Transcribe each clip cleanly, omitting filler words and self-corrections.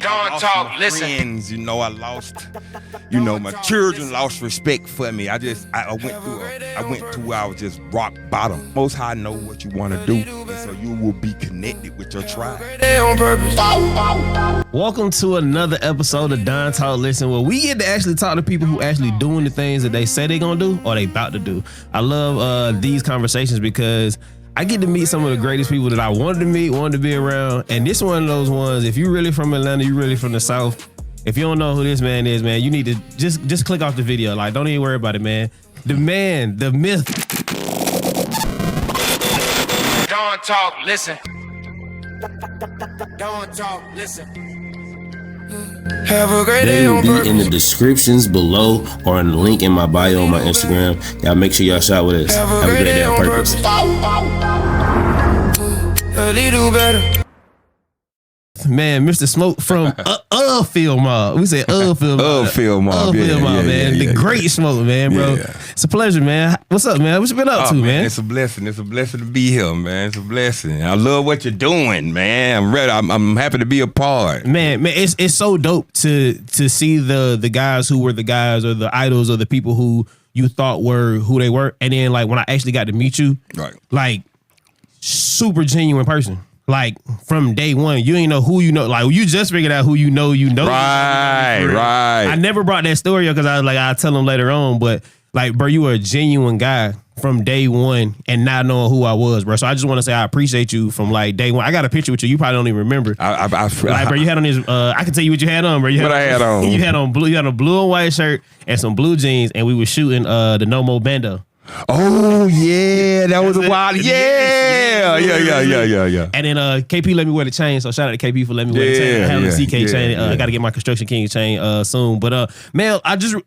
Don't talk, listen. Friends, I lost, my children lost respect for me. I went through where I was just rock bottom. Most High know what you want to do, and so you will be connected with your tribe. Welcome to another episode of Don Talk Listen, where we get to actually talk to people who actually doing the things that they say they're gonna do or they about to do. I love these conversations because I get to meet some of the greatest people that I wanted to meet, wanted to be around. And this one of those ones, if you're really from Atlanta, you're really from the South, if you don't know who this man is, man, you need to just click off the video. Like, don't even worry about it, man. The man, the myth. Don't talk, listen. Don't talk, listen. Have a great day. They will be in the descriptions below or in the link in my bio on my Instagram. Y'all make sure y'all shop with us. Have a great day on purpose. Man, Mr. Smoke from Field Mob. We say Field Mob. Field Mob. Field Mob, man. The great Smoke, man, bro. Yeah. It's a pleasure, man. What's up, man? What you been up to, man? It's a blessing. It's a blessing to be here, man. It's a blessing. I love what you're doing, man. I'm ready. I'm happy to be a part. Man, it's so dope to see the guys who were the guys or the idols or the people who you thought were who they were, and then like when I actually got to meet you, right? Like super genuine person. Like from day one, you ain't know who you know. Like you just figured out who you know. Right. I never brought that story up because I was like, I'll tell them later on. But like, bro, you were a genuine guy from day one and not knowing who I was, bro. So I just want to say I appreciate you from like day one. I got a picture with you. You probably don't even remember. Like, bro, you had on this. I can tell you what you had on, bro. What I had on? You had on blue. You had a blue and white shirt and some blue jeans, and we were shooting the No More Bando. Oh yeah, that was a while. Yeah. And then KP let me wear the chain, so shout out to KP for letting me wear the chain. I have the CK chain. I got to get my Construction King chain soon. But man,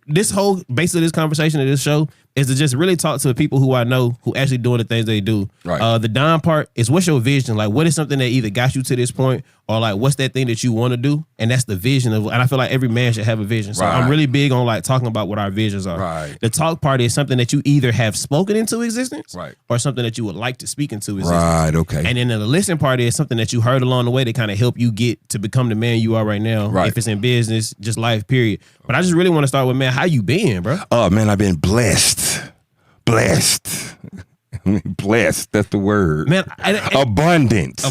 this whole base of this conversation of this show is to just really talk to the people who I know who actually doing the things they do. Right. The Don part is what's your vision? Like, what is something that either got you to this point, or like what's that thing that you want to do? And that's the vision of. And I feel like every man should have a vision. So I'm really big on like talking about what our visions are. Right. The talk part is something that you either have spoken into existence, right, or something that you would like to speak into existence. Right. Okay. And then the listen part is something that you heard along the way that kind of help you get to become the man you are right now. Right. If it's in business, just life, period. But I just really want to start with, man, how you been, bro? Oh man, I've been blessed. Blessed. That's the word. Man, abundance.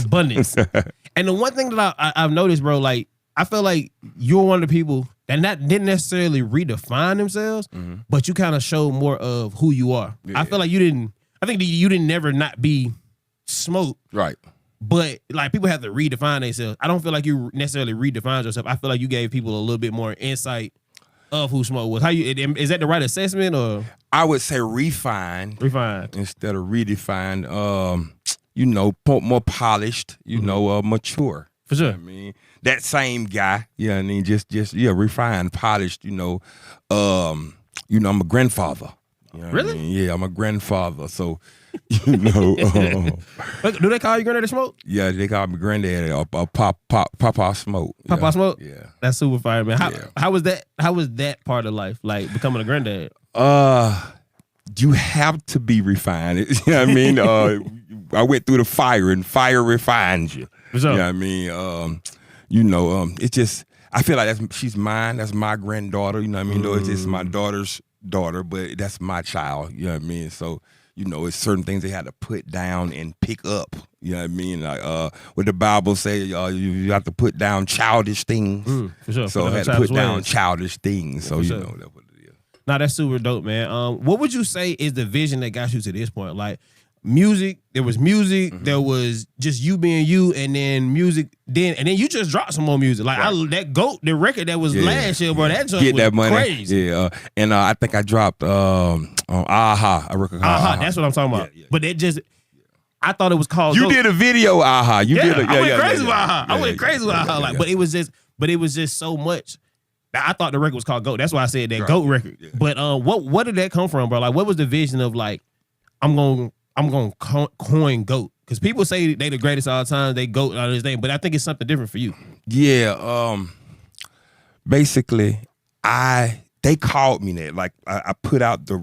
And the one thing that I've noticed, bro, like I feel like you're one of the people that didn't necessarily redefine themselves, but you kind of show more of who you are. Yeah. I feel like you didn't never not be Smoke. Right. But like people have to redefine themselves. I don't feel like you necessarily redefined yourself. I feel like you gave people a little bit more insight of who Smoke was. Is that the right assessment, or? I would say refined instead of redefined. More polished. Mature. For sure. I mean, that same guy. Yeah, I mean, just refined, polished. I'm a grandfather. Really? I mean? Yeah, I'm a grandfather. So, do they call you Granddaddy Smoke? Yeah, they call me Granddaddy or Papa Smoke. Papa Smoke? Yeah. That's super fire, man. How was that? How was that part of life, like becoming a granddad? You have to be refined. You know what I mean? I went through the fire, and fire refines you. For sure. You know what I mean? It's just, I feel like she's mine. That's my granddaughter. You know what I mean? Though it's just my daughter's daughter, but that's my child. You know what I mean? So, it's certain things they had to put down and pick up. You know what I mean? Like what the Bible say, you have to put down childish things. For sure. So I had to put down childish things. So sure. That's what it is. Nah, that's super dope, man. What would you say is the vision that got you to this point? Like music, there was music, there was just you being you, and then music, and then you just dropped some more music. Like that GOAT, the record that was last year, bro, that joint was that money. Crazy. Yeah, and I think I dropped on Aha, a record called Aha. That's what I'm talking about. Yeah. But it just, I thought it was called You GOAT. did a video, Aha. I went crazy with Aha. I went crazy with Aha. Like, but it was just so much. I thought the record was called GOAT. That's why I said that GOAT record. Yeah. But what did that come from, bro? Like, what was the vision of like, I'm gonna coin GOAT? Because people say they the greatest of all time, they GOAT and all this thing, but I think it's something different for you. Yeah. Basically, they called me that. Like I put out the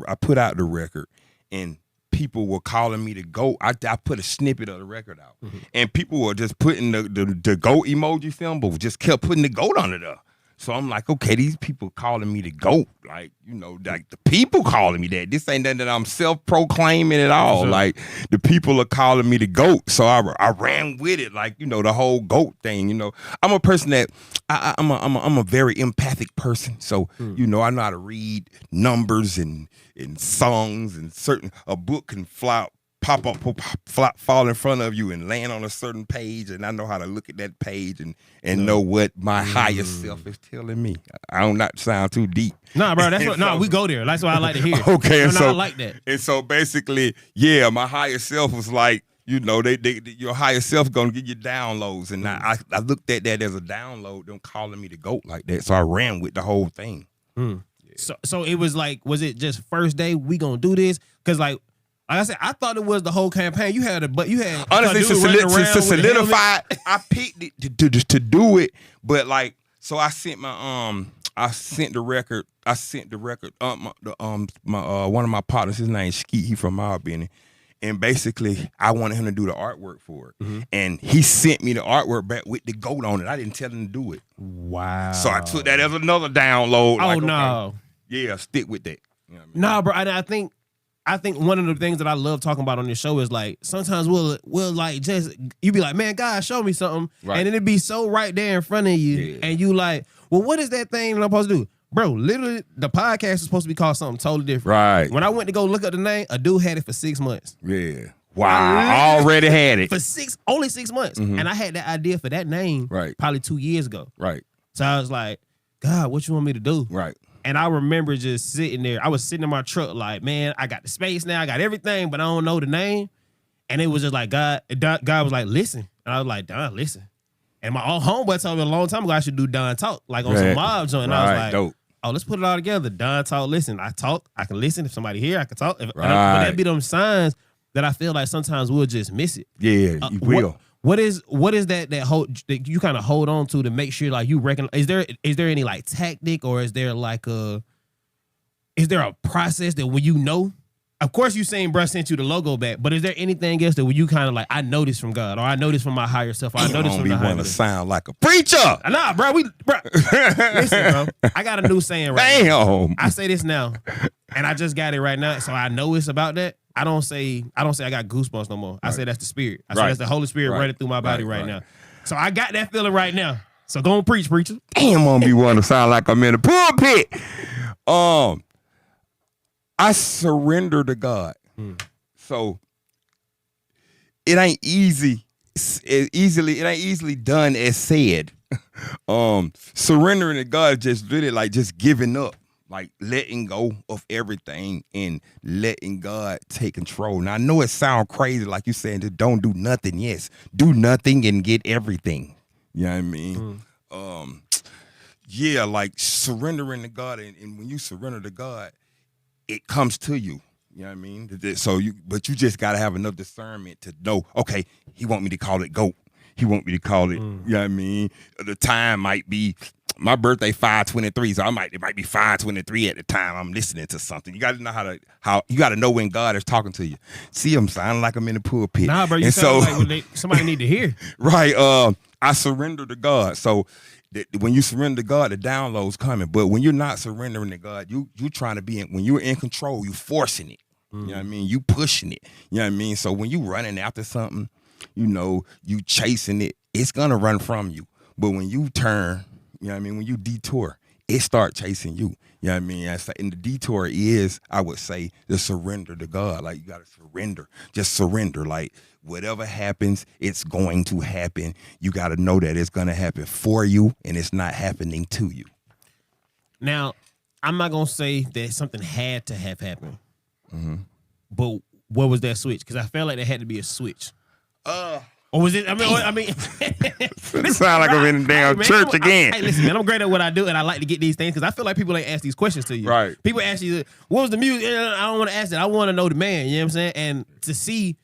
record, and people were calling me the GOAT. I put a snippet of the record out, and people were just putting the GOAT emoji film, but just kept putting the GOAT under there. So I'm like, okay, these people calling me the GOAT, like, you know, like the people calling me that. This ain't nothing that I'm self-proclaiming at all. Sure. Like, the people are calling me the GOAT. So I ran with it, like, you know, the whole GOAT thing. You know, I'm a person that I'm a very empathic person. So you know, I know how to read numbers and songs, and a book can pop up, fall in front of you and land on a certain page, and I know how to look at that page and know what my higher self is telling me. I don't not sound too deep. Nah, bro, that's what. No, we go there. That's what I like to hear. Okay, and I like that. And so basically, yeah, my higher self was like, you know, your higher self gonna give you downloads, and I looked at that as a download. Them calling me the GOAT like that, so I ran with the whole thing. Yeah. So it was like, was it just first day we gonna do this? Because like I said, I thought it was the whole campaign. You had honestly to solidify. I picked it to do it, but like, so I sent the record. One of my partners, his name's Skeet. He from Albany, and basically I wanted him to do the artwork for it, and he sent me the artwork back with the GOAT on it. I didn't tell him to do it. Wow. So I took that as another download. Oh like, no. Okay, yeah, stick with that. You know what I mean? Nah, bro. I think one of the things that I love talking about on this show is like sometimes we'll like just you be like, man, God, show me something, and then it be so right there in front of you, and you like, well, what is that thing that I'm supposed to do, bro? Literally, the podcast is supposed to be called something totally different. Right. When I went to go look up the name, a dude had it for 6 months. Yeah. Wow. I already had it for only 6 months, and I had that idea for that name probably 2 years ago. Right. So I was like, God, what you want me to do? Right. And I remember just sitting there. I was sitting in my truck like, man, I got the space now. I got everything, but I don't know the name. And it was just like, God was like, listen. And I was like, Don, listen. And my old homeboy told me a long time ago I should do Don Talk, like on some mob joint. And I was like, dope. Oh, let's put it all together. Don Talk, listen. I talk. I can listen. If somebody here, I can talk. But that be them signs that I feel like sometimes we'll just miss it. Yeah, you will. What is that you kind of hold on to make sure like you recognize? Is there any like tactic, or is there a process that when you know? Of course, you saying bruh sent you the logo back, but is there anything else that when you kind of like, I know this from God, or I know this from my higher self, or I know this from the higher self? Want to sound like a preacher? Nah, bro. Listen, bro. I got a new saying right now. I say this now, and I just got it right now, so I know it's about that. I don't say I got goosebumps no more. I say that's the Spirit. I say that's the Holy Spirit running through my body right now. So I got that feeling right now. So go and preach, preacher. Damn, I'm gonna be wanting to sound like I'm in the pulpit. I surrender to God. So it ain't easy. It ain't easily done as said. Surrendering to God is just really like just giving up. Like letting go of everything and letting God take control. Now I know it sounds crazy, like you saying, just don't do nothing. Yes, do nothing and get everything. You know what I mean? Yeah, like surrendering to God, and when you surrender to God, it comes to you. You know what I mean? So but you just gotta have enough discernment to know. Okay, He want me to call it GOAT. He want me to call it. You know what I mean? The time might be. My birthday 5/23, so it might be 5/23 at the time I'm listening to something. You got to know how you got to know when God is talking to you. See, I'm sounding like I'm in the pulpit. Nah, bro, you sound like somebody need to hear. Right. I surrender to God. So when you surrender to God, the download's coming. But when you're not surrendering to God, you trying to be when you're in control, you forcing it. You know what I mean? You pushing it. You know what I mean? So when you running after something, you know, you chasing it, it's gonna run from you. But when you turn, you know what I mean? When you detour, it start chasing you. You know what I mean? And the detour is, I would say, the surrender to God. Like, you got to surrender. Just surrender. Like, whatever happens, it's going to happen. You got to know that it's going to happen for you, and it's not happening to you. Now, I'm not going to say that something had to have happened. But what was that switch? Because I felt like there had to be a switch. Or was it? I mean, it sound like I'm in the damn church again. Hey, listen, man, I'm great at what I do, and I like to get these things because I feel like people ain't ask these questions to you. Right. People ask you, what was the music? I don't want to ask that. I want to know the man. You know what I'm saying? And to see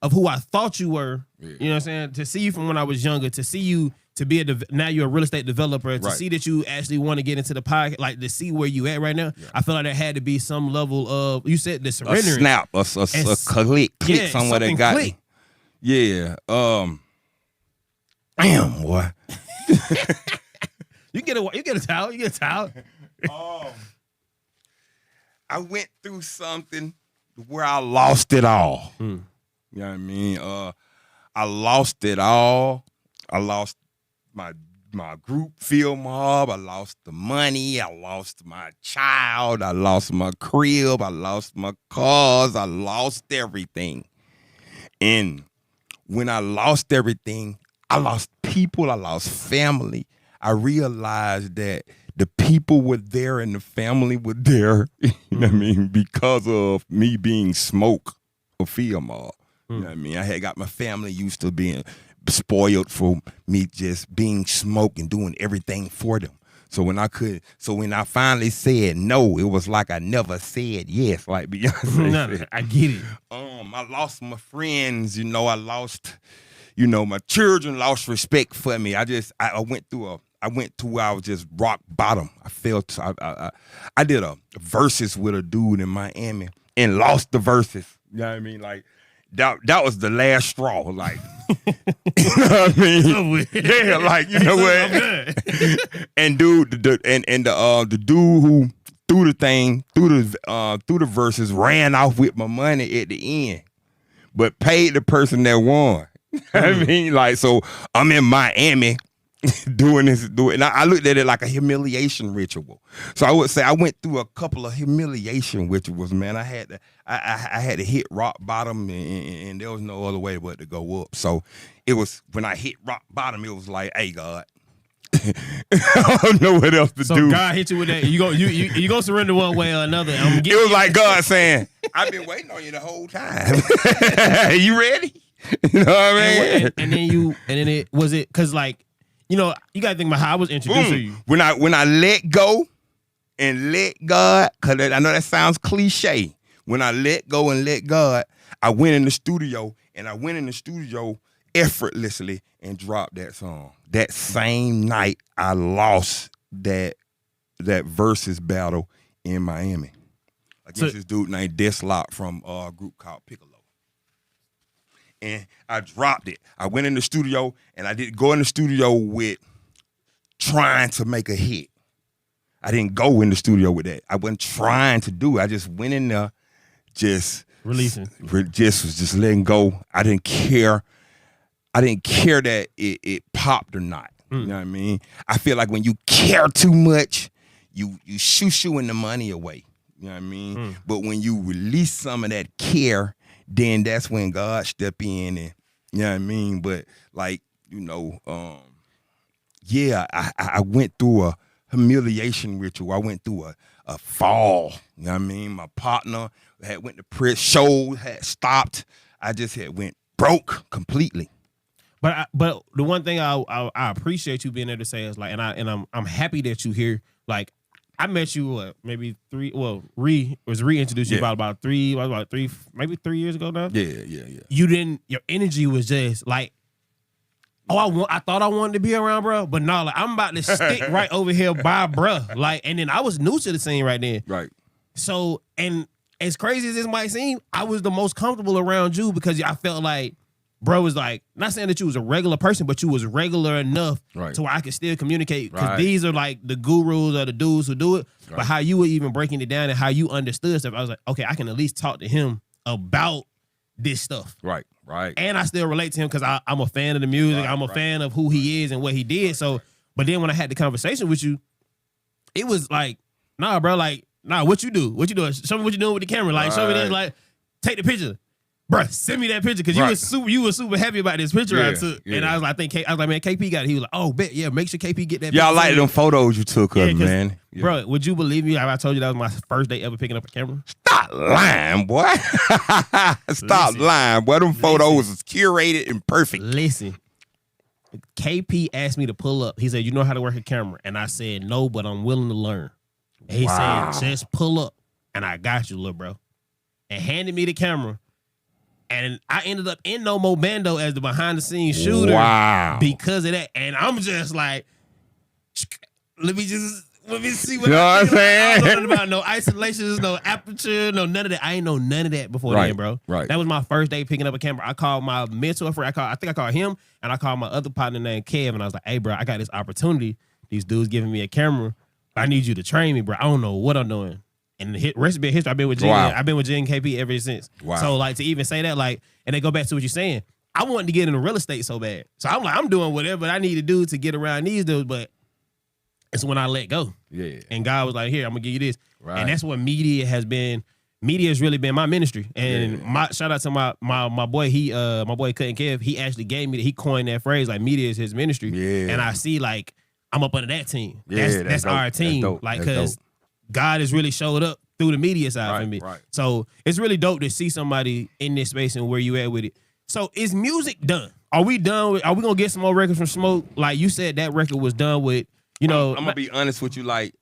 of who I thought you were, you know what I'm saying? To see you from when I was younger, to see to be now you're a real estate developer, to Right. see that you actually want to get into the podcast, like to see where you at right now. Yeah. I feel like there had to be some level of, you said the surrendering. A snap, a click somewhere that got click. me. Yeah. Damn, boy. You get a towel. I went through something where I lost it all. You know what I mean? I lost it all. I lost my group Field Mob. I lost the money. I lost my child. I lost my crib. I lost my cars. I lost everything. And when I lost everything, I lost people. I lost family. I realized that the people were there and the family were there, you know what I mean, because of me being Smoke of Field Mobfor. You know what I mean? I had got my family used to being spoiled for me just being Smoke and doing everything for them. So when I finally said no, it was like I never said yes, like Beyonce said. I get it. I lost my friends, I lost, my children lost respect for me. I went through where I was just rock bottom. I did a versus with a dude in Miami and lost the versus. You know what I mean? Like that was the last straw. Like, you know what I mean? Yeah, like you know what? And dude, the dude who threw the verses ran off with my money at the end, but paid the person that won. I mean, like, so I'm in Miami. And I looked at it like a humiliation ritual. So I would say I went through a couple of humiliation rituals, man. I had to hit rock bottom, and there was no other way but to go up. So it was when I hit rock bottom, it was like, hey God, I don't know what else to do. So God hit you with that. You gonna surrender one way or another. It was like God saying, I've been waiting on you the whole time. You ready? You know what I mean? And then it was it because like. You gotta think about how I was introduced to you. When I let go and let God, because I know that sounds cliche. When I let go and let God, I went in the studio effortlessly and dropped that song. That same night, I lost that versus battle in Miami against this dude named Deslot from a group called Piccolo. And I dropped it. I went in the studio, and I didn't go in the studio with trying to make a hit. I didn't go in the studio with that. I wasn't trying to do it. I just went in there, just releasing. Just letting go. I didn't care. That it popped or not. You know what I mean? I feel like when you care too much, you shooing the money away. You know what I mean? But when you release some of that care, then that's when God step in and, you know what I mean? But like, I went through a humiliation ritual. I went through a fall. You know what I mean? My partner had went to prison, show had stopped. I just had went broke completely. But the one thing I appreciate you being able to say is like, and I'm happy that you here. Like, I met you maybe reintroduced you about 3 years ago now. Yeah. Your energy was just like, I thought I wanted to be around, bro, but no, like I'm about to stick right over here by bro. Like, and then I was new to the scene right then. Right. So, and as crazy as this might seem, I was the most comfortable around you because I felt like bro was like, not saying that you was a regular person, but you was regular enough to where I could still communicate. Because these are like the gurus or the dudes who do it. Right. But how you were even breaking it down and how you understood stuff, I was like, okay, I can at least talk to him about this stuff. Right. And I still relate to him because I'm a fan of the music. I'm a fan of who he is and what he did. So, but then when I had the conversation with you, it was like, nah, bro, like, nah, what you do? What you doing? Show me what you doing with the camera. Like, show me this, like, take the picture. Bruh, send me that picture because you were super happy about this picture I took. Yeah. And I was like, man, KP got it. He was like, oh, bet, yeah, make sure KP get that picture. Yeah, I like them photos you took of man. Yeah. Bro, would you believe me? I told you that was my first day ever picking up a camera. Stop lying, boy. Stop lying, boy. Them photos is curated and perfect. Listen, KP asked me to pull up. He said, you know how to work a camera? And I said, no, but I'm willing to learn. And he said, just pull up. And I got you, little bro. And handed me the camera. And I ended up in No Mo Bando as the behind the scenes shooter because of that. And I'm just like, let me see what you know what I'm saying? I don't know nothing about no isolations, no aperture, no none of that. I ain't know none of that before then, bro. Right. That was my first day picking up a camera. I called my mentor friend. I think I called him, and I called my other partner named Kev, and I was like, hey, bro, I got this opportunity. These dudes giving me a camera. I need you to train me, bro. I don't know what I'm doing. And the rest of it history. I've been with Jen. I've been with Jen KP ever since. Wow. So like to even say that, like, and they go back to what you're saying. I wanted to get into real estate so bad. So I'm like, I'm doing whatever I need to do to get around these dudes, but it's when I let go. Yeah. And God was like, here, I'm gonna give you this. Right. And that's what media has been. Media has really been my ministry. And my shout out to my boy, my boy Cut and Kev, he actually gave me he coined that phrase, like media is his ministry. Yeah. And I see like I'm up under that team. That's our team. That's like because God has really showed up through the media side for me. Right. So it's really dope to see somebody in this space and where you at with it. So is music done? Are we done with, are we gonna get some more records from Smoke? Like you said, that record was done with, you know. I'm gonna be honest with you, like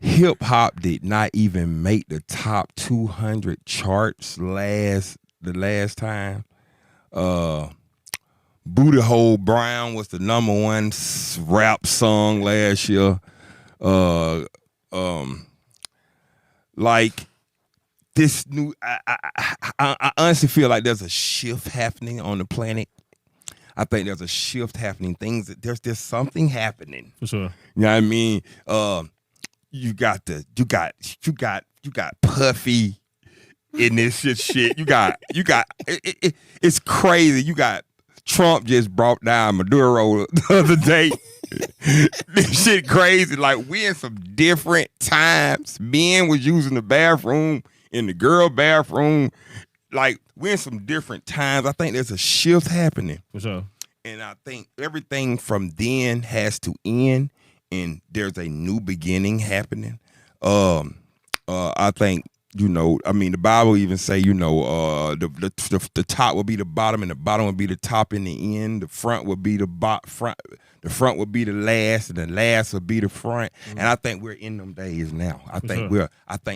hip hop did not even make the top 200 charts the last time. Booty Hole Brown was the #1 rap song last year. Like this new, I honestly feel like there's a shift happening on the planet. I think there's a shift happening. There's something happening. For sure. You know what I mean? You got Puffy in this shit. You got it's crazy. You got Trump just brought down Maduro the other day. This shit crazy. Like we in some different times. Men was using the bathroom in the girl bathroom. Like we're in some different times. I think there's a shift happening. For sure. And I think everything from then has to end, and there's a new beginning happening. I think, you know, I mean, the Bible even say, you know, the top will be the bottom, and the bottom will be the top in the end. The front will be the front. The front will be the last, and the last will be the front. Mm-hmm. And I think we're in them days now. I think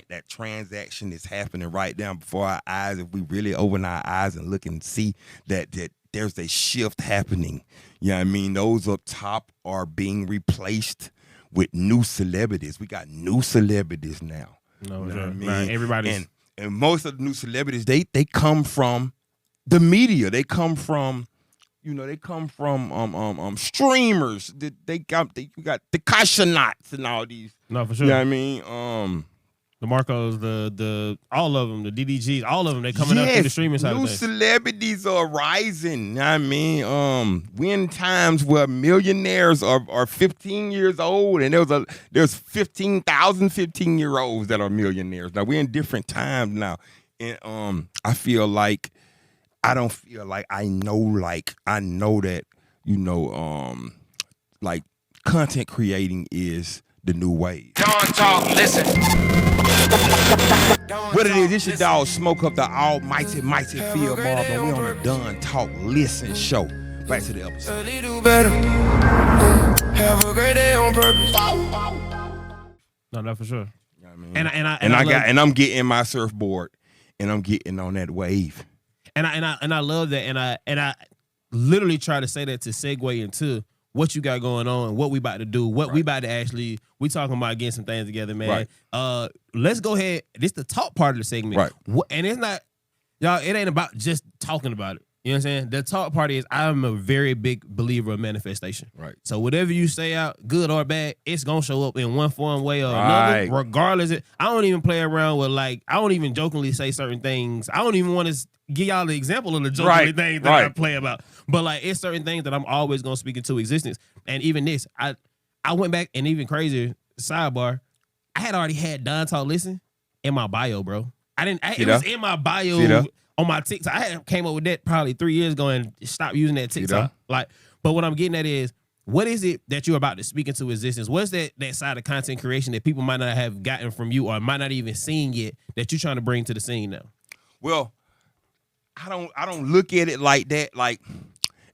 that transaction is happening right now before our eyes. If we really open our eyes and look and see that there's a shift happening. You know what I mean? Those up top are being replaced with new celebrities. We got new celebrities now. No, you know what I mean? Right, everybody's and most of the new celebrities, they come from the media. They come from, you know, streamers. You got the Kashionauts and all these. No, for sure. You know what I mean? The Marcos, the all of them, the DDGs, all of them, they coming up through the streaming side of things. New celebrities are rising. You know what I mean? We in times where millionaires are 15 years old, and there's 15,000 15-year-olds that are millionaires. Now we're in different times now, and I feel like I don't feel like I know that, you know, like content creating is the new wave. Don't talk, listen. What it is, it's your dog Smoke of the almighty, mighty Field Mobfor, and we on the Done Talk Listen show. Back to the episode. Have a great day on purpose. No, for sure. You know what I mean? And I'm getting my surfboard, and I'm getting on that wave. And I love that, and I literally try to say that to segue into what you got going on, what we about to do, what we about to actually, we talking about getting some things together, man. Right. Let's go ahead. This the talk part of the segment. Right. And it's not, y'all, it ain't about just talking about it. You know what I'm saying? The talk part is I'm a very big believer of manifestation. Right. So whatever you say out, good or bad, it's going to show up in one form, way or another, regardless. I don't even play around with, like, I don't even jokingly say certain things. I don't even want to give y'all the example of the jokingly things that I play about. But, like, it's certain things that I'm always going to speak into existence. And even this, I went back, and even crazier, sidebar, I had already had Don Talk Listen in my bio, bro. It was in my bio on my TikTok. I came up with that probably 3 years ago and stopped using that TikTok. But what I'm getting at is, what is it that you're about to speak into existence? What's that side of content creation that people might not have gotten from you or might not even seen yet that you're trying to bring to the scene now? Well, I don't look at it like that. Like,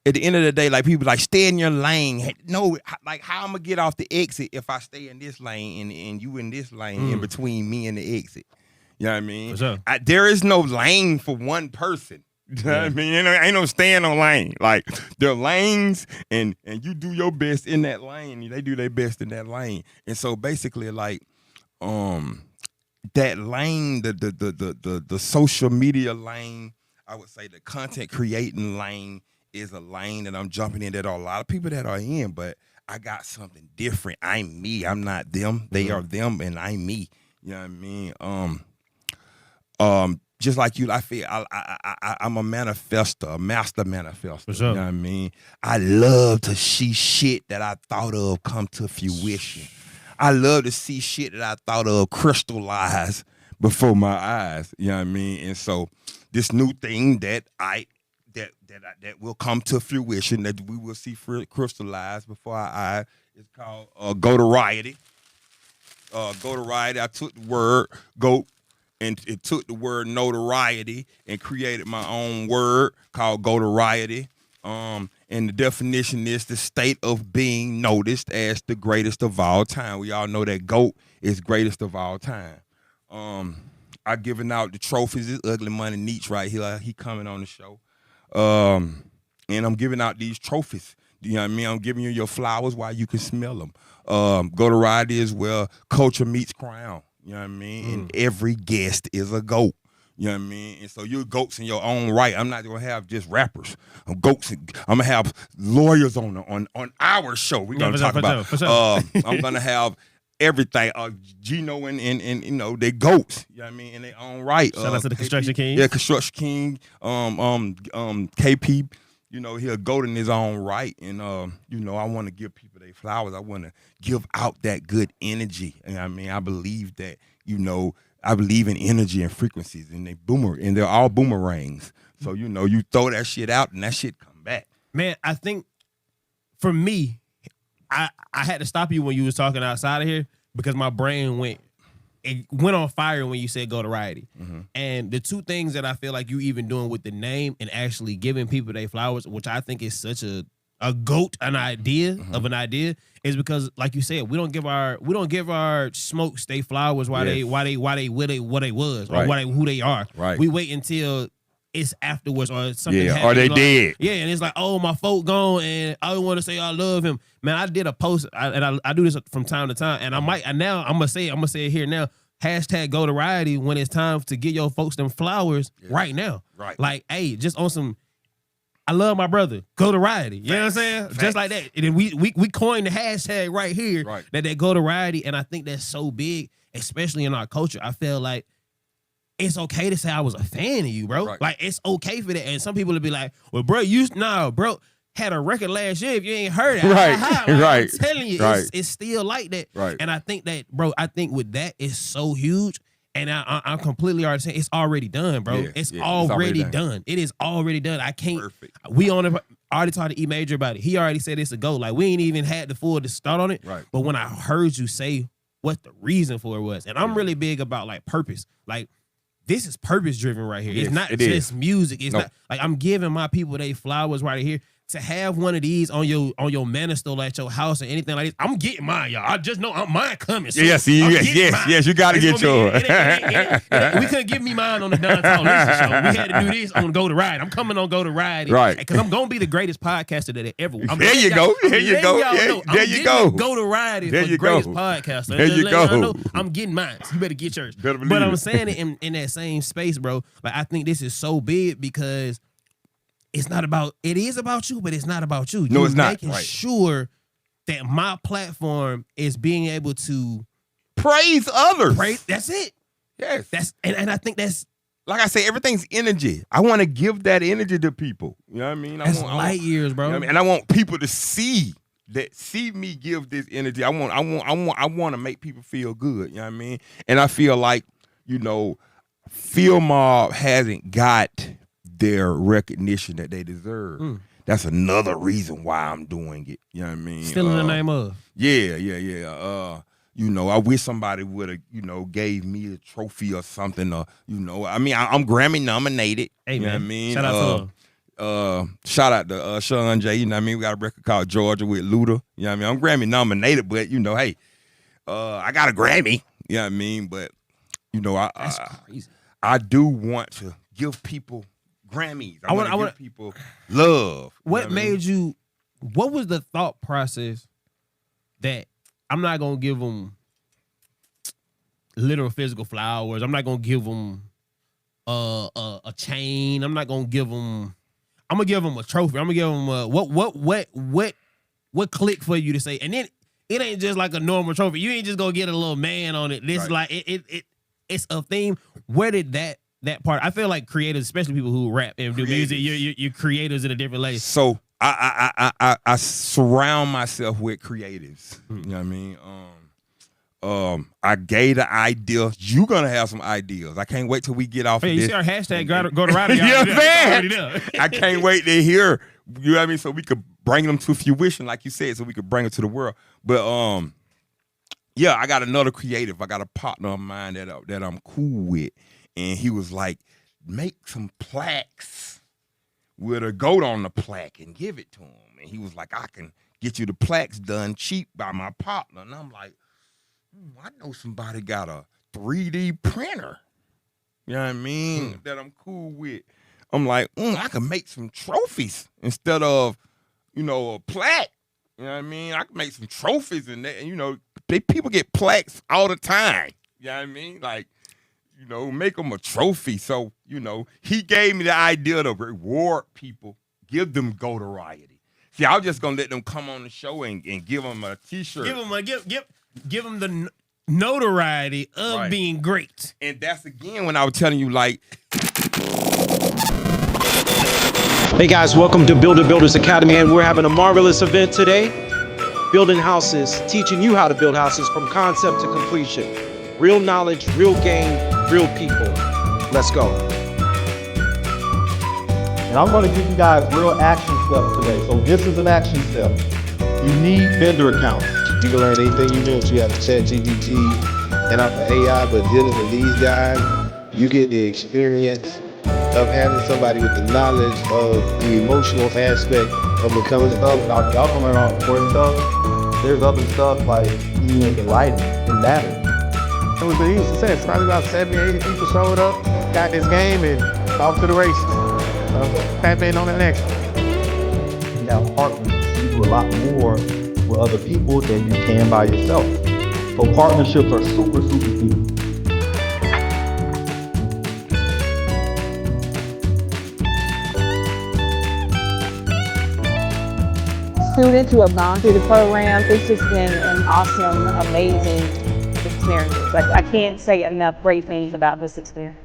at the end of the day, like, people like, stay in your lane. No, like, how I'm gonna get off the exit if I stay in this lane and you in this lane in between me and the exit? You know what I mean? For sure. There is no lane for one person. You know what I mean? Ain't no stand on lane. Like, there are lanes, and you do your best in that lane. They do their best in that lane. And so basically, like, that lane, the social media lane, I would say the content creating lane is a lane that I'm jumping in that are a lot of people that are in, but I got something different. I'm me. I'm not them. They are them, and I'm me. You know what I mean? Just like you, I feel I'm a manifester, a master manifester. Sure. You know what I mean? I love to see shit that I thought of come to fruition. I love to see shit that I thought of crystallize before my eyes. You know what I mean? And so this new thing that will come to fruition, that we will see crystallize before our eyes, is called Gotoriety. Gotoriety. I took the word goat, and it took the word notoriety and created my own word called Gotoriety. And the definition is the state of being noticed as the greatest of all time. We all know that GOAT is greatest of all time. I giving out the trophies. This Ugly Money Nietzsche right here. He coming on the show. And I'm giving out these trophies. You know what I mean? I'm giving you your flowers while you can smell them. Gotoriety is where culture meets crown. You know what I mean? And every guest is a GOAT. You know what I mean? And so you're GOATs in your own right. I'm not gonna have just rappers. I'm GOATs. I'm gonna have lawyers on our show. We're gonna talk about. I'm gonna have everything. Gino and you know, they GOATs. You know what I mean? In their own right. Shout out to the Construction King. Yeah, Construction King. KP. You know, he'll GOAT in his own right. And you know, I want to give people their flowers. I want to give out that good energy. And I mean, I believe that, you know, I believe in energy and frequencies, and they're all boomerangs. So, you know, you throw that shit out and that shit come back. Man, I think for me, I had to stop you when you was talking outside of here because my brain went on fire when you said Gotoriety. And the two things that I feel like you even doing with the name and actually giving people their flowers, which I think is such a GOAT, an idea of an idea, is because, like you said, we don't give our smokes they flowers while they what they was or who they are. Right. We wait until it's afterwards or something happens. Or they like, dead. Yeah, and it's like, oh, my folk gone, and I want to say I love him. Man, I did a post, and I do this from time to time, and I'm gonna say it here now. Hashtag Gotoriety when it's time to get your folks them flowers right now. Right. Like, hey, just on some, I love my brother. Gotoriety. You know what I'm saying? Just like that. And then we coined the hashtag right here. Right. That Gotoriety. And I think that's so big, especially in our culture. I feel like it's okay to say I was a fan of you, bro. Right. Like, it's okay for that. And some people will be like, well, bro, bro, had a record last year if you ain't heard it. Right. Right. I'm telling you, Right. it's still like that. Right. And I think that, bro, with that, it's so huge. And I'm completely already saying it's already done, bro. Yeah, it's it's already already done. It is already done. I can't. Perfect. We already talked to E Major about it. He already said it's a go. Like, we ain't even had the full to start on it. Right. But when I heard you say what the reason for it was, and I'm really big about like purpose. Like, this is purpose driven right here. It's not just music. It's not like I'm giving my people they flowers right here. To have one of these on your mantle at your house or anything like this, I'm getting mine, y'all. I just know mine coming. So Yes, you got to get yours. We couldn't give me mine on the Don Talk Listen show. We had to do this on Gotoriety. I'm coming on Gotoriety, right? Because I'm gonna be the greatest podcaster that ever. There you go. There you go. There you go. Gotoriety for the greatest podcaster. There you go. I'm getting mine. So you better get yours. Better believe but I'm it. saying it in that same space, bro. Like, I think this is so big because it is about you, but it's not about you. No, it's not. Making sure that my platform is being able to praise others. That's it. Yes. And I think that's, like I say, everything's energy. I want to give that energy to people. You know what I mean? That's light years, bro. You know what I mean? And I want people to see me give this energy. I want to make people feel good. You know what I mean? And I feel like, you know, Field Mob hasn't got their recognition that they deserve. That's another reason why I'm doing it. You know what I mean? Still in the name of. Yeah. You know, I wish somebody would have, you know, gave me a trophy or something. Or, you know, I mean, I'm Grammy nominated. Hey, you know man. what I mean? Shout out to shout out to Sean J. You know what I mean? We got a record called Georgia with Luda. You know what I mean? I'm Grammy nominated, but, you know, hey, I got a Grammy. You know what I mean? But, you know, That's crazy. I do want to give people Grammys. I want to give people love. What made you? What was the thought process that I'm not gonna give them literal physical flowers? I'm not gonna give them a chain. I'm not gonna give them. I'm gonna give them a trophy. I'm gonna give them what clicked for you to say? And then it ain't just like a normal trophy. You ain't just gonna get a little man on it. This like it's a theme. Where did that part? I feel like creators, especially people who rap and do music, you're creators in a different way. So I surround myself with creatives. You know what I mean? I gave the idea. You gonna have some ideas. I can't wait till we get off. Hey, of you this. see our hashtag go to rider. You know what I'm saying? I can't wait to hear. You know what I mean? So we could bring them to fruition, like you said, so we could bring it to the world. But yeah, I got another creative. I got a partner of mine that I'm cool with, and he was like, make some plaques with a goat on the plaque and give it to him. And he was like, I can get you the plaques done cheap by my partner. And I'm like, I know somebody got a 3D printer. You know what I mean? That I'm cool with. I'm like, I can make some trophies instead of, a plaque. You know what I mean? I can make some trophies and that. And, people get plaques all the time. You know what I mean? Like, make them a trophy. So, he gave me the idea to reward people, give them notoriety. See, I was just going to let them come on the show and give them a T-shirt. Give them the notoriety of being great. And that's, again, when I was telling you, like... Hey guys, welcome to Builder Builders Academy, and we're having a marvelous event today. Building houses, teaching you how to build houses from concept to completion. Real knowledge, real game, real people. Let's go. And I'm going to give you guys real action steps today. So this is an action step. You need vendor accounts. You can learn anything you want. You have ChatGPT and I'm an AI, but dealing with these guys, you get the experience of having somebody with the knowledge of the emotional aspect of becoming an adult. Y'all can learn all important stuff. There's other stuff like the lighting and matter. It was a huge success. Probably about 70, 80 people showed up, got this game, and off to the races. So, tap in on the next one. You have partners. You do a lot more with other people than you can by yourself. So partnerships are super, super key. Students who have gone through the program, it's just been an awesome, amazing experience. Like, I can't say enough great things about this experience.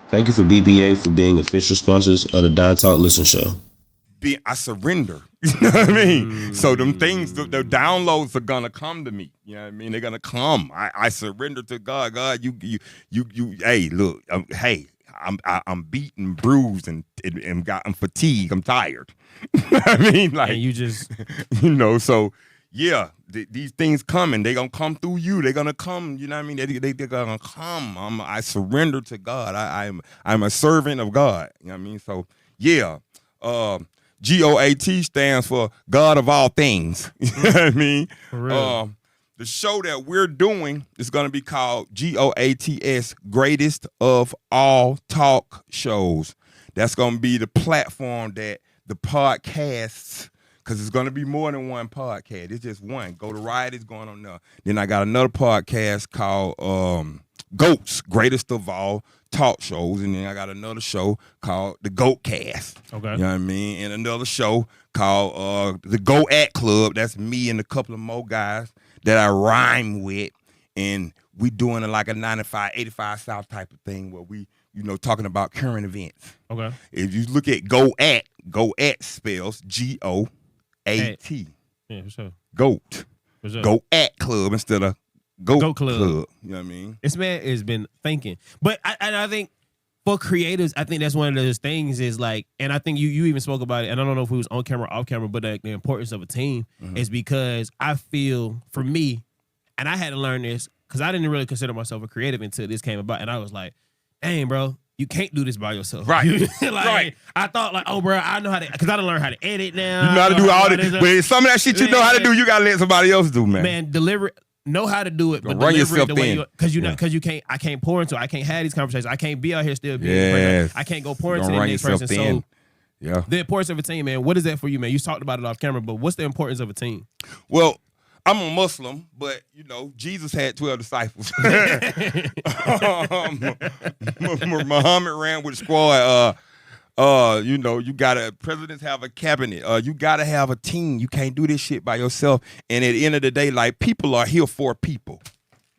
Thank you for BBA for being official sponsors of the Don Talk Listen Show. I surrender. You know what I mean? So them things, the downloads are gonna come to me. You know what I mean? They're gonna come. I surrender to God. God, you. Hey, look. I'm beaten, bruised, and I'm fatigued. I'm tired. I mean, like, and you just, So yeah, these things coming. They gonna come through you. They're gonna come. You know what I mean? They're gonna come. I surrender to God. I'm a servant of God. You know what I mean? So yeah, GOAT stands for God of all things. You know what I mean? For real. The show that we're doing is going to be called GOATS, Greatest of All Talk Shows. That's going to be the platform that the podcasts, because it's going to be more than one podcast. It's just one. Go to Riot is going on there. Then I got another podcast called GOATs, Greatest of All Talk Shows. And then I got another show called the GOAT Cast. Okay. You know what I mean? And another show called the Go At Club. That's me and a couple of more guys that I rhyme with, and we doing it like a 95, 85 South type of thing where we, talking about current events. Okay. If you look at Go At spells GOAT. Yeah, for sure. GOAT. For sure. Go At Club instead of Goat Club. You know what I mean? This man has been thinking. But I think for creators, I think that's one of those things is like, and I think you even spoke about it, and I don't know if it was on camera or off camera, but the importance of a team is because I feel, for me, and I had to learn this because I didn't really consider myself a creative until this came about, and I was like, dang, bro, you can't do this by yourself. Right. Right. I thought like, oh, bro, I know how to, because I done learn how to edit now. You know how to do all this. But some of that shit you know how to do, you got to let somebody else do, man. Man, know how to do it, but run deliver it yourself the way thin. because you can't. I can't pour into it. I can't have these conversations. I can't be out here still being. Yes. I can't go pour into Don't the run next yourself person. thin. So Yeah. the importance of a team, man. What is that for you, man? You talked about it off camera, but what's the importance of a team? Well, I'm a Muslim, but you know, Jesus had 12 disciples. Muhammad ran with a squad. You know, you gotta presidents have a cabinet. You gotta have a team. You can't do this shit by yourself. And at the end of the day, like, people are here for people.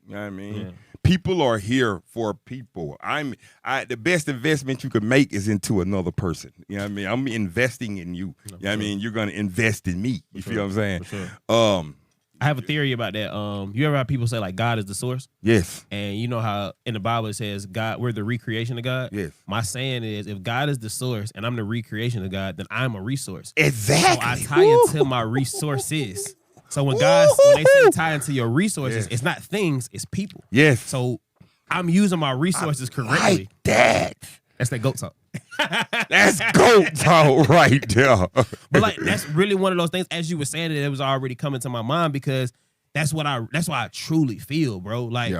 You know what I mean? Yeah. People are here for people. The best investment you could make is into another person. You know what I mean? I'm investing in you. You know what I mean? You're gonna invest in me. You feel what I'm saying? For sure. I have a theory about that. You ever have people say like God is the source? Yes. And you know how in the Bible it says God, we're the recreation of God? Yes. My saying is if God is the source and I'm the recreation of God, then I'm a resource. Exactly. So I tie into my resources. So when they say tie into your resources, it's not things, it's people. Yes. So I'm using my resources correctly. Like that. That's that goat talk. That's goat talk right there. But like that's really one of those things. As you were saying it was already coming to my mind because that's why I truly feel, bro. Like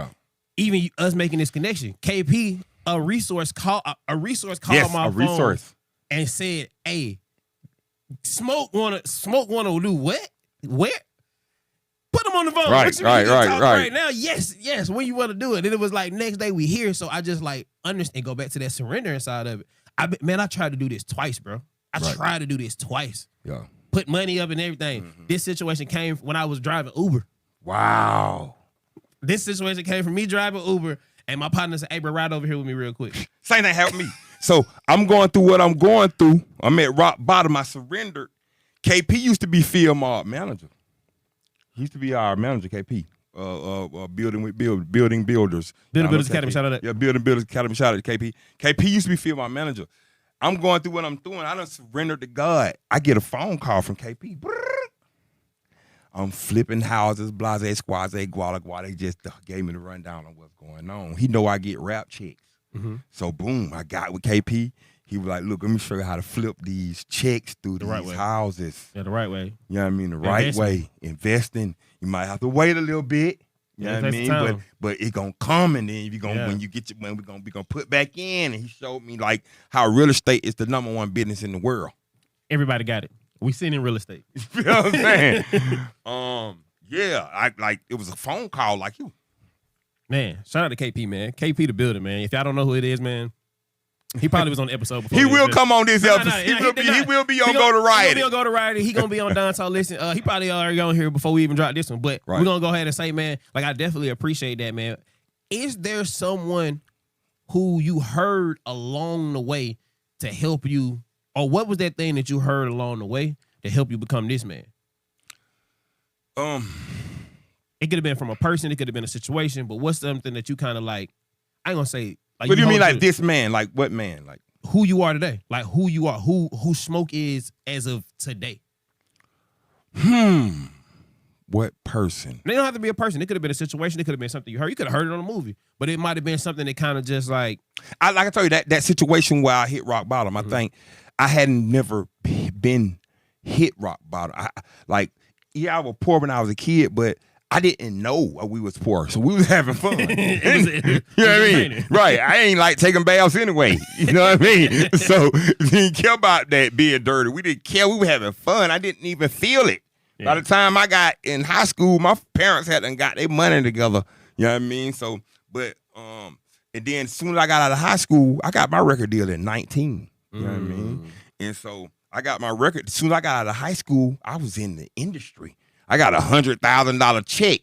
even us making this connection, KP, a resource called Yes, my a phone resource. and said, "Hey, Smoke wanna do what? Where? Put him on the phone. Right, What you mean? right, Talk right. right now. Yes. When you want to do it?" And it was like next day we here, so I just like understand. Go back to that surrender inside of it. I tried to do this twice, bro. I tried to do this twice. Yeah. Put money up and everything. Mm-hmm. This situation came when I was driving Uber. Wow. This situation came from me driving Uber, and my partner said, "Hey, bro, ride over here with me real quick." Same thing happened to me. So I'm going through what I'm going through. I'm at rock bottom. I surrendered. KP used to be Field Mob manager. He used to be our manager, KP. Building Builders. Builders Academy, shout out that. Yeah, Building Builders Academy, shout out to KP. KP used to be Field Mob manager. I'm going through what I'm doing. I done surrendered to God. I get a phone call from KP. I'm flipping houses, blase, squaze, guala. They just gave me the rundown on what's going on. He know I get rap checks. Mm-hmm. So boom, I got with KP. He was like, "Look, let me show you how to flip these checks through The these right way. houses. Yeah, the right way. You know what I mean? The right Investment. way. Investing. You might have to wait a little bit. You know what I it takes mean? time. But it gonna come, and then when we gonna put back in. And he showed me like how real estate is the #1 business in the world. Everybody got it. We seen in real estate. You know what I'm saying? Yeah, I it was a phone call like you. Man, shout out to KP, man. KP the builder, man. If y'all don't know who it is, man, he probably was on the episode before. He this, will but- come on this No, episode. He will be on He Go to He Riot. gonna be on Go to Riot. He gonna be on Don Talk Listen. He probably already on here before we even drop this one. But Right. we're gonna go ahead and say, man, like I definitely appreciate that, man. Is there someone who you heard along the way to help you, or what was that thing that you heard along the way to help you become this man? It could have been from a person, it could have been a situation, but what's something that you kind of like? I ain't gonna say. Like, What do you mean, hold like this man? Like what man? Like who you are today, like who you are, who Smoke is as of today. what person? They don't have to be a person. It could have been a situation. It could have been something you heard. You could have heard it on a movie, but it might have been something that kind of just like. Like I told you that situation where I hit rock bottom. I think I hadn't never been hit rock bottom. I was poor when I was a kid, but I didn't know we was poor, so we was having fun. You know what I mean? Right. I ain't like taking baths anyway. You know what I mean? So we didn't care about that being dirty. We didn't care. We were having fun. I didn't even feel it. Yeah. By the time I got in high school, my parents hadn't got their money together. You know what I mean? So, but and then as soon as I got out of high school, I got my record deal at 19. You know what I mean? And so I got my record. As soon as I got out of high school, I was in the industry. I got $100,000 check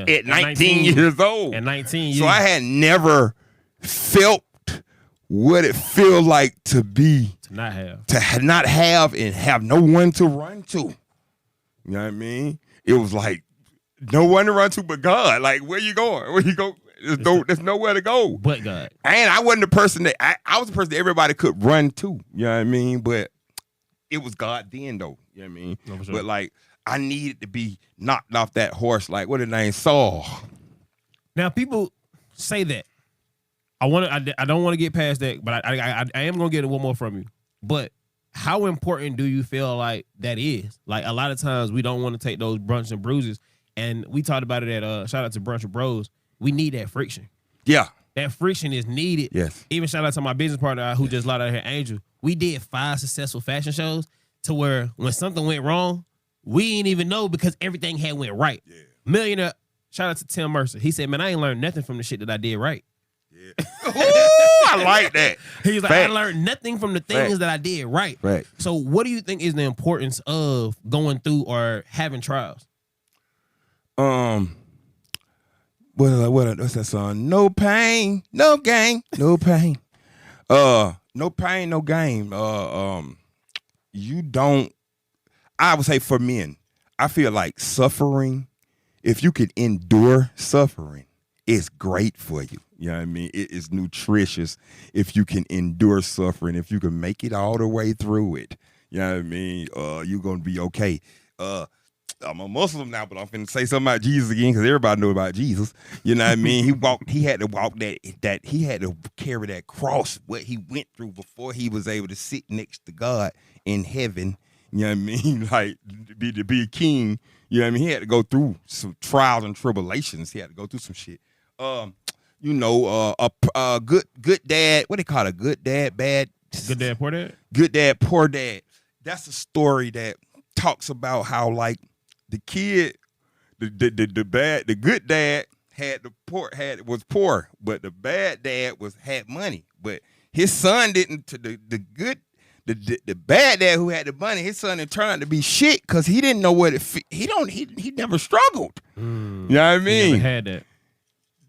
at 19 years old. At 19, so I had never felt what it feels like to not have and have no one to run to. You know what I mean? It was like no one to run to but God. Like, where you going? Where you go? There's nowhere to go. But God. And I wasn't the person that I was the person that everybody could run to. You know what I mean? But it was God then though. You know what I mean? No, for sure. But like I needed to be knocked off that horse, like what his name, Saul. Now people say that. I don't want to get past that, but I am gonna get one more from you. But how important do you feel like that is? Like a lot of times we don't want to take those bumps and bruises, And we talked about it at shout out to Brunch of Bros. We need that friction. Yeah. That friction is needed. Yes. Even shout out to my business partner who just locked out here, Angel. We did 5 successful fashion shows to where when something went wrong, we didn't even know because everything had went right. Yeah. Millionaire, shout out to Tim Mercer. He said, man, I ain't learned nothing from the shit that I did right. Yeah. Ooh, I like that. He's like, Fact. I learned nothing from the things Fact. that I did right. Right. So what do you think is the importance of going through or having trials? What's that song? No pain, no gain, no pain. No pain, no gain. You don't. I would say for men, I feel like suffering. If you could endure suffering, it's great for you. You know what I mean? It is nutritious if you can endure suffering. If you can make it all the way through it, you know what I mean? You're gonna be okay. I'm a Muslim now, but I'm finna say something about Jesus again because everybody know about Jesus. You know what I mean? He had to walk that he had to carry that cross, what he went through before he was able to sit next to God in heaven. You know what I mean? Like to be a king. You know what I mean? He had to go through some trials and tribulations. He had to go through some shit. You know, a good dad. What they call it? A good dad, bad. Good dad, poor dad. Good dad, poor dad. That's a story that talks about how like the kid, the good dad was poor, but the bad dad had money. But his son didn't. The bad dad who had the money, his son didn't turn out to be shit because he didn't know what he never struggled. You know what I mean? He never had that.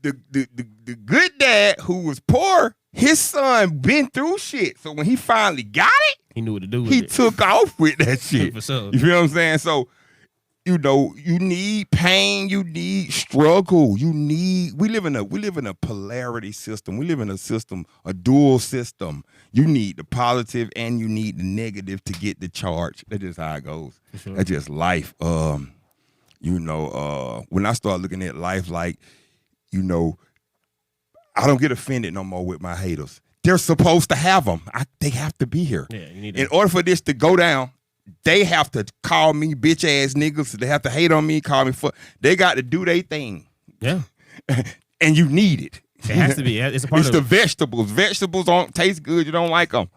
The good dad who was poor, his son been through shit. So when he finally got it, he knew what to do with it. He took off with that shit. For sure. You feel what I'm saying? So, you know, you need pain, you need struggle, we live in a polarity system. We live in a dual system. You need the positive and you need the negative to get the charge. That's just how it goes. Sure. That's just life. You know, when I start looking at life like, you know, I don't get offended no more with my haters. They're supposed to have them. They have to be here. Yeah, you need in order for this to go down, they have to call me bitch ass niggas. They have to hate on me, call me fuck. They got to do their thing. Yeah. And you need it. It has to be. It's a part of it. It's the vegetables. Vegetables don't taste good. You don't like them.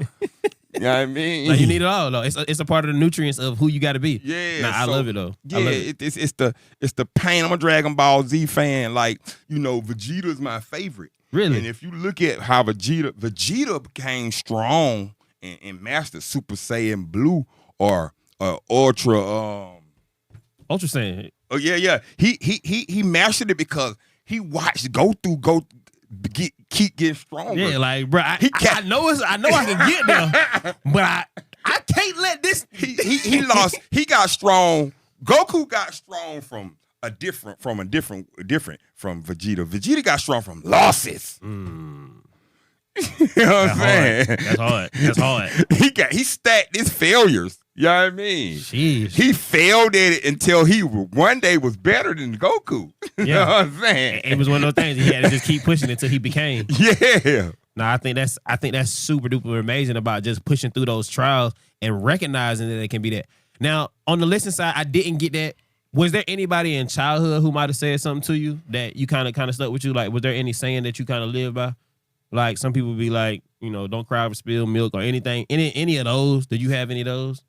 You know what I mean? Like you need it all though. It's a part of the nutrients of who you got to be. Yeah, nah, I love it though. Yeah, it's the pain. I'm a Dragon Ball Z fan. Like, you know, Vegeta's my favorite. Really? And if you look at how Vegeta became strong and mastered Super Saiyan Blue or Ultra Saiyan. Oh yeah. He mastered it because he watched Goku keep getting stronger. Yeah, like bro, I know I can get there, but I can't let this. He lost. He got strong. Goku got strong from Vegeta. Vegeta got strong from losses. You know what I'm saying? That's hard. He stacked his failures. You know what I mean? Jeez. He failed at it until he one day was better than Goku. You know what I'm saying? It was one of those things he had to just keep pushing until he became. Yeah. Nah, I think that's super duper amazing about just pushing through those trials and recognizing that it can be that. Now, on the listening side, I didn't get that. Was there anybody in childhood who might have said something to you that you kind of stuck with you? Like, was there any saying that you kind of live by? Like, some people be like, you know, don't cry over spilled milk or anything. Any of those? Did you have any of those?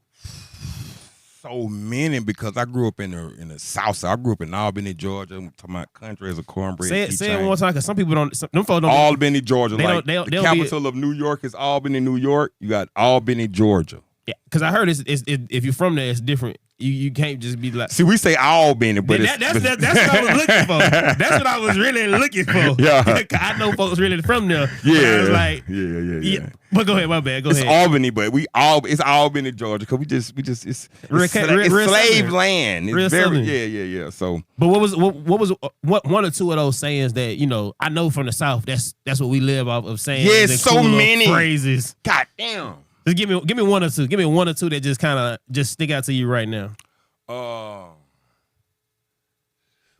So many, because I grew up in the South Side. I grew up in Albany, Georgia. I'm talking about country as a cornbread. Say it one more time, because some people don't. Them folks don't. Albany, Georgia. The capital of New York is Albany, New York. You got Albany, Georgia. Yeah, because I heard if you're from there, it's different. You can't just be like. See, we say Albany, but that's what I was looking for. That's what I was really looking for. Yeah, I know folks really from there. Yeah, I was like, yeah. But go ahead, my bad. Go ahead. It's Albany, but it's Albany, Georgia, because it's slave land. It's very yeah. So, but what one or two of those sayings that, you know, I know from the South. That's what we live off of saying. Yeah, so cool many phrases. God damn. Just give me one or two. Give me one or two that just kind of just stick out to you right now.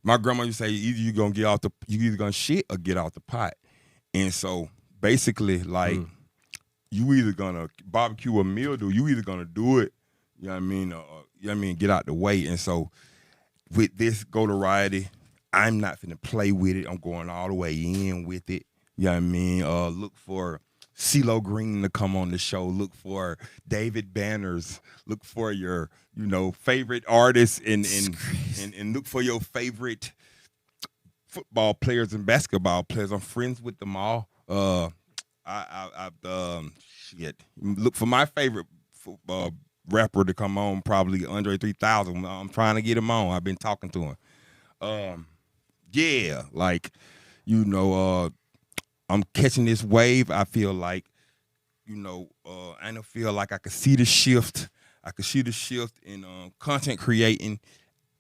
My grandma used to say, you either gonna shit or get out the pot. And so basically, like, you either gonna barbecue a meal, or you either gonna do it, you know what I mean, get out the way. And so with this notoriety, I'm not finna play with it. I'm going all the way in with it. You know what I mean? Look for CeeLo Green to come on the show. Look for David Banners. Look for your, favorite artists and look for your favorite football players and basketball players. I'm friends with them all. Look for my favorite football rapper to come on, probably Andre 3000. I'm trying to get him on. I've been talking to him. I'm catching this wave. I feel like, I don't feel like I could see the shift. I could see the shift in content creating.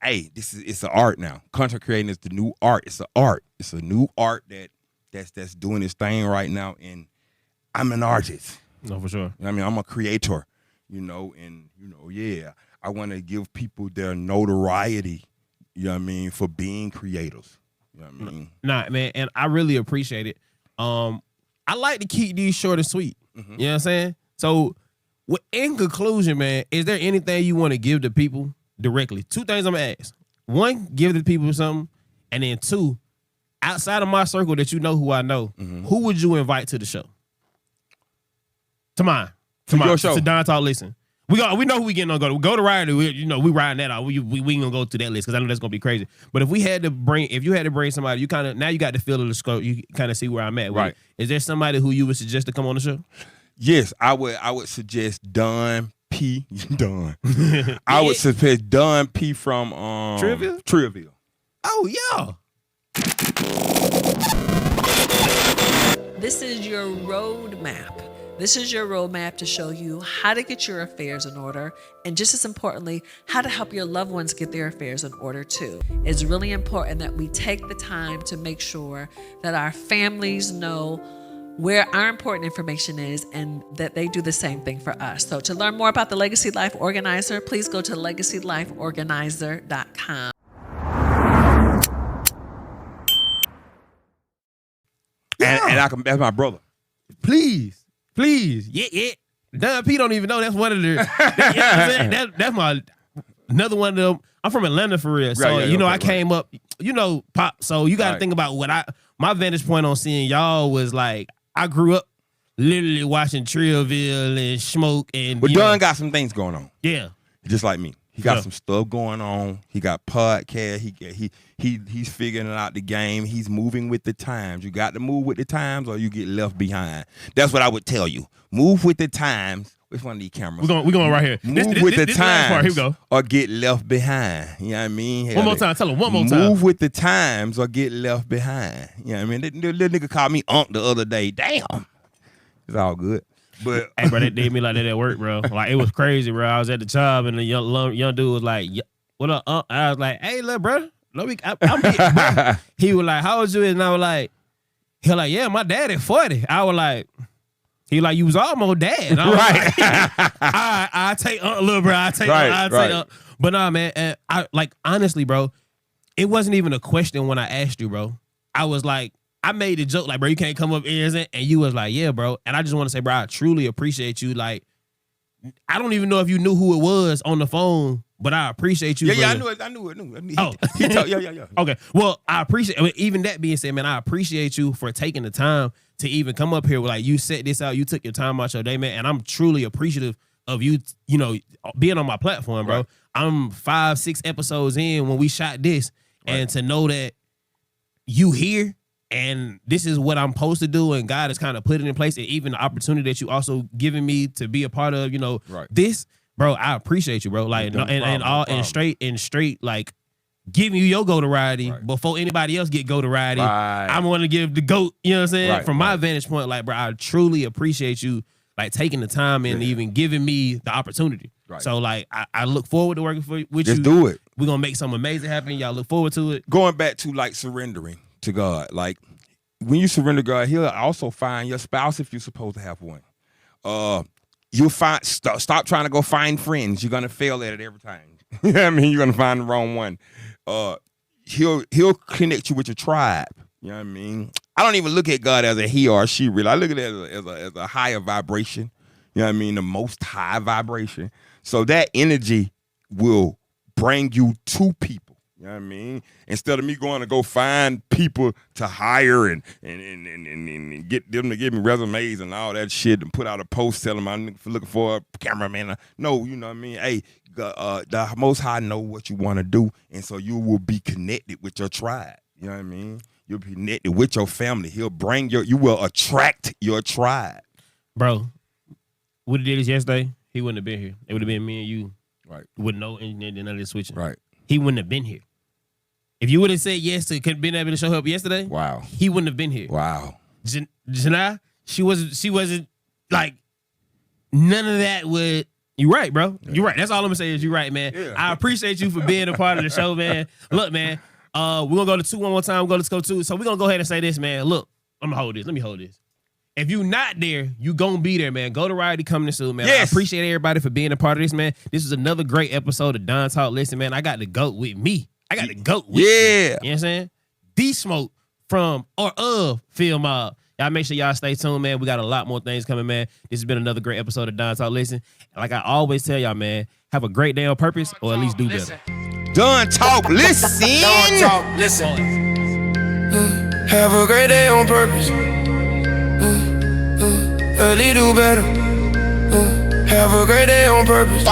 Hey, it's an art now. Content creating is the new art. It's an art. It's a new art that's doing its thing right now. And I'm an artist. No, for sure. I mean, I'm a creator, I want to give people their notoriety, for being creators. You know what I mean? Nah, man, and I really appreciate it. I like to keep these short and sweet. Mm-hmm. You know what I'm saying? So, in conclusion, man, is there anything you want to give to people directly? Two things I'm going to ask. One, give the people something. And then two, outside of my circle that you know who I know, who would you invite to the show? To mine. To your show. To Don Talk Listen. We know who we getting on go to Rider. We riding that out. We ain't gonna go to that list because I know that's gonna be crazy. But if you had to bring somebody, you kind of now you got the feel of the scope. You kind of see where I'm at. Right. Is there somebody who you would suggest to come on the show? Yes, I would suggest Don P. Don. I would suggest Don P. from Trillville. Oh yeah. This is your roadmap. This is your roadmap to show you how to get your affairs in order, and just as importantly, how to help your loved ones get their affairs in order too. It's really important that we take the time to make sure that our families know where our important information is and that they do the same thing for us. So to learn more about the Legacy Life Organizer, please go to LegacyLifeOrganizer.com. And that's my brother. Please. Yeah. Don P don't even know that's one of the. That's my another one of them. I'm from Atlanta for real, so I came up. Pop. So you got to think about my vantage point on seeing y'all was like I grew up literally watching Trillville and Smoke and. But Don got some things going on. Yeah, just like me. He got some stuff going on. He got podcast. He's figuring out the game. He's moving with the times. You got to move with the times, or you get left behind. That's what I would tell you. Move with the times. Which one of these cameras? We're going right here. Move with the times. Here we go. Or get left behind. You know what I mean? One more time. Tell him one more time. Move with the times or get left behind. You know what I mean? That nigga called me Unc the other day. Damn. It's all good. But hey, bro, they did me like that at work, bro. Like it was crazy, bro. I was at the job and the young dude was like, "What up?" I was like, "Hey, little brother, I'm here, bro." He was like, "How old you?" And I was like, "He was like, yeah, my dad is 40." I was like, "He like you was almost dad." I was like, I take little bro. I take Unc. But nah, man. I like honestly, bro. It wasn't even a question when I asked you, bro. I was like. I made a joke like, bro, you can't come up here, and you was like, yeah, bro. And I just want to say, bro, I truly appreciate you. Like, I don't even know if you knew who it was on the phone, but I appreciate you. Yeah, I knew it. Oh, yeah. Okay, well, I appreciate. Even that being said, man, I appreciate you for taking the time to even come up here. Like, you set this out, you took your time out your day, man, and I'm truly appreciative of you. Being on my platform, bro. Right. I'm 5-6 episodes in when we shot this, and to know that you here. And this is what I'm supposed to do, and God has kind of put it in place, and even the opportunity that you also given me to be a part of, this, bro. I appreciate you, bro. Like, straight, like giving you your notoriety before anybody else get notoriety. I'm going to give the GOAT. You know what I'm saying? From my vantage point, like, bro, I truly appreciate you, like taking the time and even giving me the opportunity. Right. So, like, I look forward to working with you. Just do it. We're gonna make something amazing happen. Y'all look forward to it. Going back to like surrendering to God, like when you surrender to God, He'll also find your spouse if you're supposed to have one. You'll stop trying to go find friends. You're gonna fail at it every time. You know what I mean? You're gonna find the wrong one. He'll connect you with your tribe. You know what I mean? I don't even look at God as a he or a she. Really, I look at it as a higher vibration. You know what I mean? The most high vibration. So that energy will bring you to people. You know what I mean? Instead of me going to go find people to hire and get them to give me resumes and all that shit and put out a post telling them I'm looking for a cameraman. No, you know what I mean? Hey, the Most High know what you want to do, and so you will be connected with your tribe. You know what I mean? You'll be connected with your family. You will attract your tribe. Bro, would have did this yesterday, he wouldn't have been here. It would have been me and you. Right. With no engineer, none of this switching. Right. He wouldn't have been here. If you would have said yes to could been able to show up yesterday, wow, he wouldn't have been here. Wow. Janai, she wasn't like none of that would. You right, bro. You right. That's all I'm gonna say is you right, man. Yeah. I appreciate you for being a part of the show, man. Look, man, we're gonna go to 2 one more time. Let's go 2. So we're gonna go ahead and say this, man. Look, I'm gonna hold this. Let me hold this. If you not there, you gonna be there, man. Go to Riley coming soon, man. Yes. I appreciate everybody for being a part of this, man. This is another great episode of Don Talk. Listen, man, I got the GOAT with me. I got the GOAT with me. Yeah. You know what I'm saying? The Smoke from or of Field Mob. Y'all make sure y'all stay tuned, man. We got a lot more things coming, man. This has been another great episode of Don Talk. Listen, like I always tell y'all, man, have a great day on purpose or at least do better. Done talk, listen. Don't talk, listen. Have a great day on purpose. Early do better. Have a great day on purpose.